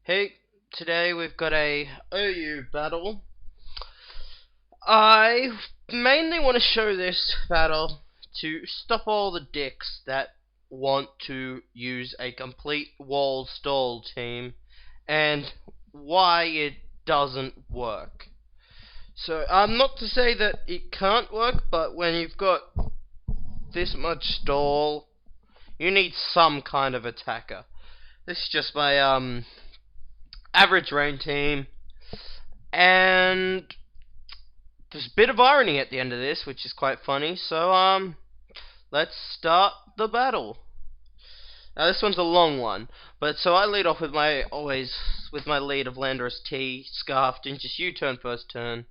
Hey, today we've got a OU battle. I mainly want to show this battle to stop all the dicks that want to use a complete wall stall team and why it doesn't work. So, not to say that it can't work, but when you've got this much stall, you need some kind of attacker. This is just my, average rain team, and there's a bit of irony at the end of this, which is quite funny. So let's start the battle. Now this one's a long one, but so I lead off with my lead of Landorus T, Scarfed, and just U-turn first turn.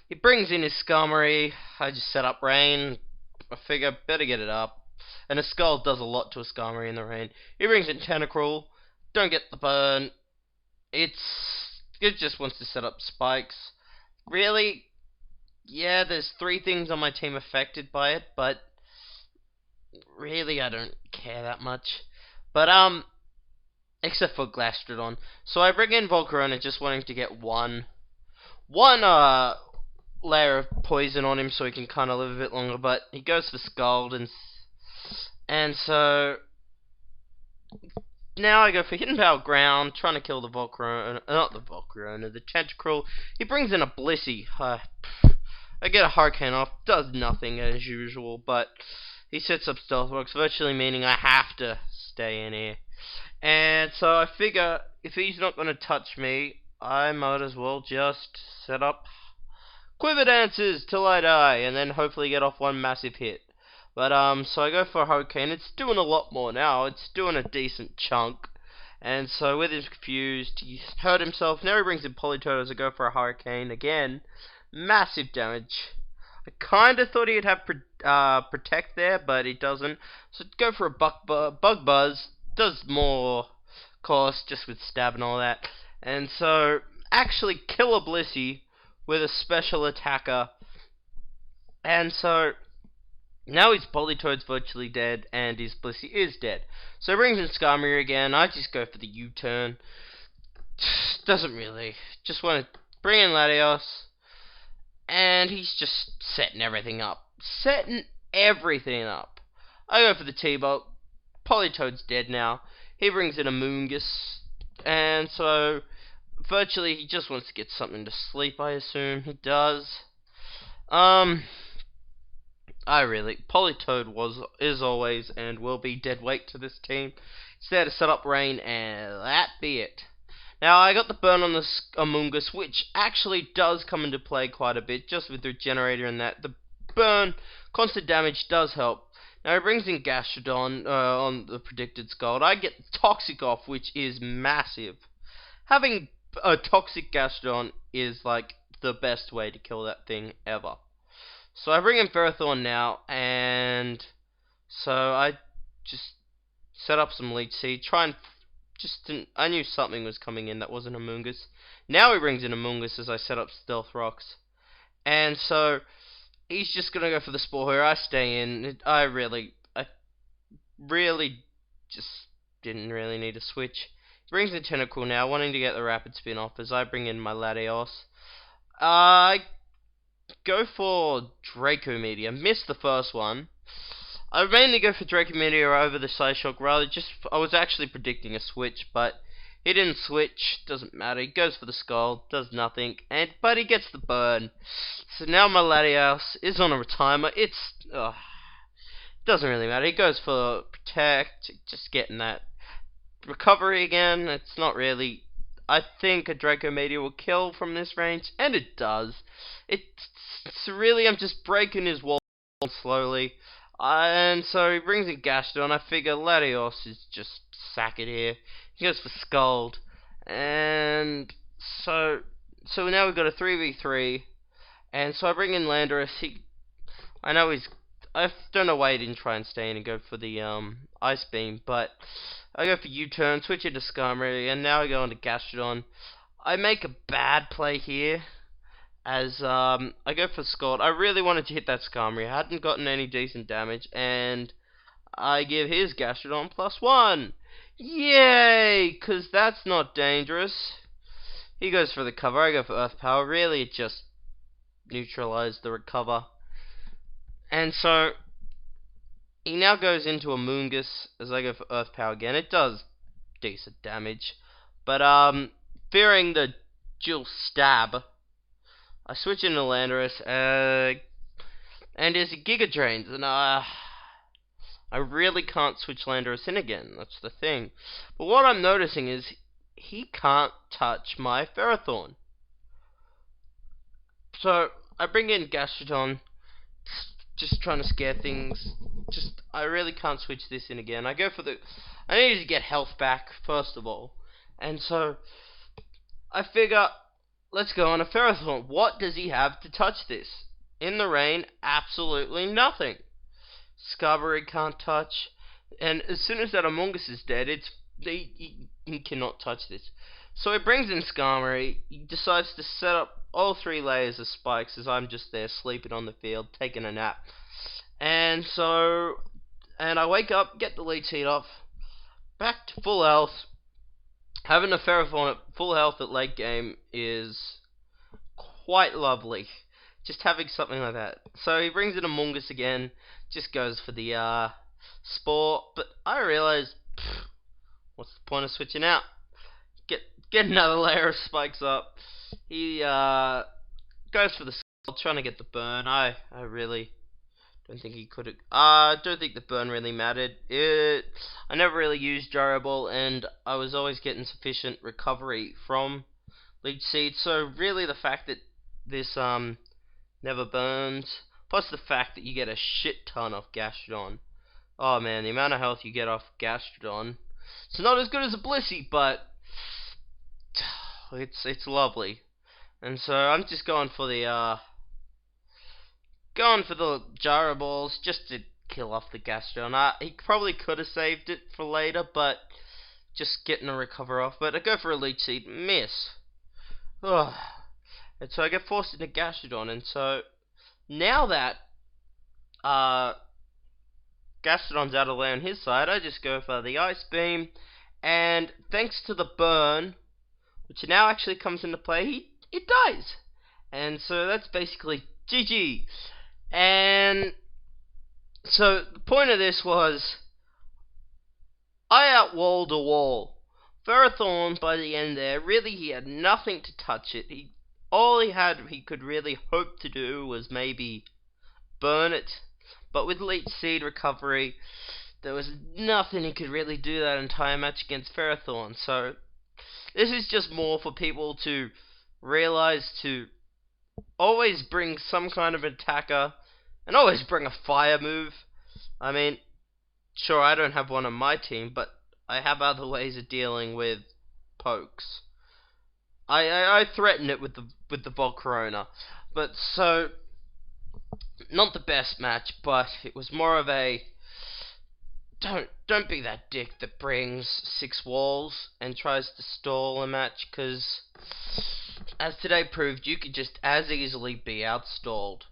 He brings in his Skarmory. I just set up rain. I figure better get it up, and a skull does a lot to a Skarmory in the rain. He brings in Tentacruel. Don't get the burn. It just wants to set up spikes. Really, yeah, there's 3 things on my team affected by it, but really I don't care that much. But except for Glastrodon. So I bring in Volcarona just wanting to get one layer of poison on him so he can kind of live a bit longer, but he goes for Scald, and so now I go for Hidden Power Ground, trying to kill the Volcarona, not the Volcarona, the Tentacruel. He brings in a Blissey. I get a Hurricane off, does nothing as usual, but he sets up Stealth Rocks, virtually meaning I have to stay in here. And so I figure if he's not going to touch me, I might as well just set up Quiver Dances till I die, and then hopefully get off one massive hit. But so I go for a Hurricane. It's doing a lot more now. It's doing a decent chunk. And so with his confused, he hurt himself. Now he brings in Politoed as I go for a Hurricane again. Massive damage. I kind of thought he'd have Protect there, but he doesn't. So go for a Bug Buzz. Does more cost just with stab and all that. And so actually kill a Blissey with a special attacker. And so now his Politoed's virtually dead, and his Blissey is dead. So he brings in Skarmory again. I just go for the U-turn. Doesn't really. Just want to bring in Latios, and he's just setting everything up. I go for the T-Bolt. Politoed's dead now. He brings in a Moongus, and so virtually he just wants to get something to sleep, I assume. He does. Politoed is always and will be dead weight to this team. It's there to set up rain, and that be it. Now I got the burn on the Amoongus, which actually does come into play quite a bit, just with the Regenerator and that. The burn, constant damage does help. Now he brings in Gastrodon on the predicted Scald. I get Toxic off, which is massive. Having a Toxic Gastrodon is like the best way to kill that thing ever. So I bring in Ferrothorn now, and so I just set up some Leech Seed, I knew something was coming in that wasn't a Moongus. Now he brings in a Moongus as I set up Stealth Rocks, and so he's just gonna go for the Spore here. I stay in. I really just didn't really need a switch. He brings in Tentacruel now, wanting to get the Rapid Spin off as I bring in my Latios. I go for Draco Meteor. Missed the first one. I mainly go for Draco Meteor over the Psyshock. I was actually predicting a switch, but he didn't switch. Doesn't matter. He goes for the Skull. Does nothing. But he gets the burn. So now my Latios is on a retimer. Doesn't really matter. He goes for Protect. Just getting that recovery again. It's not really. I think a Draco Meteor will kill from this range, and it does. It's really, I'm just breaking his wall slowly. And so he brings in Gastrodon. I figure Latios is just sack it here. He goes for Scald. And so now we've got a 3v3. And so I bring in Landorus. I don't know why he didn't try and stay in and go for the Ice Beam, but I go for U-turn, switch into Skarmory, and now I go into Gastrodon. I make a bad play here, as I go for Scald. I really wanted to hit that Skarmory. I hadn't gotten any decent damage, and I give his Gastrodon +1. Yay! Because that's not dangerous. He goes for the cover, I go for Earth Power. Really, it just neutralized the recover. And so, he now goes into a Moongus as I go for Earth Power again. It does decent damage. But, fearing the dual stab, I switch into Landorus, and there's a Giga Drains, and I really can't switch Landorus in again. That's the thing. But what I'm noticing is he can't touch my Ferrothorn. So I bring in Gastrodon, just trying to scare things. I really can't switch this in again. I need to get health back first of all, and so I figure, let's go on a Ferrothorn. What does he have to touch this? In the rain, absolutely nothing. Scarberry can't touch, and as soon as that Amoonguss is dead, he cannot touch this. So he brings in Skarmory. He decides to set up all 3 layers of spikes as I'm just there sleeping on the field, taking a nap. And I wake up, get the lead seed off, back to full health. Having a Ferrothorn at full health at late game is quite lovely. Just having something like that. So he brings in a Amoonguss again, just goes for the Spore, but I realize, what's the point of switching out? Get another layer of spikes up. He goes for the Skull, trying to get the burn. I really don't think he could have. I don't think the burn really mattered. I never really used Gyro Ball, and I was always getting sufficient recovery from Leech Seed. So really, the fact that this never burns, plus the fact that you get a shit ton off Gastrodon. Oh man, the amount of health you get off Gastrodon. It's not as good as a Blissey, but it's lovely. And so I'm just going for the Gyro Balls just to kill off the Gastrodon. He probably could have saved it for later, but just getting a recover off. But I go for a Leech Seed, miss. Ugh. And so I get forced into Gastrodon, and so now that Gastrodon's out of lay on his side, I just go for the Ice Beam, and thanks to the burn, which now actually comes into play, it dies. And so that's basically GG. And so the point of this was, I outwalled a wall. Ferrothorn, by the end there, really he had nothing to touch it. All he could really hope to do was maybe burn it. But with Leech Seed recovery, there was nothing he could really do that entire match against Ferrothorn. So this is just more for people to realize to always bring some kind of attacker, and always bring a fire move. I mean, sure, I don't have one on my team, but I have other ways of dealing with pokes. I threaten it with the Volcarona, but so not the best match, but it was more of a don't be that dick that brings 6 walls and tries to stall a match, because as today proved, you could just as easily be outstalled.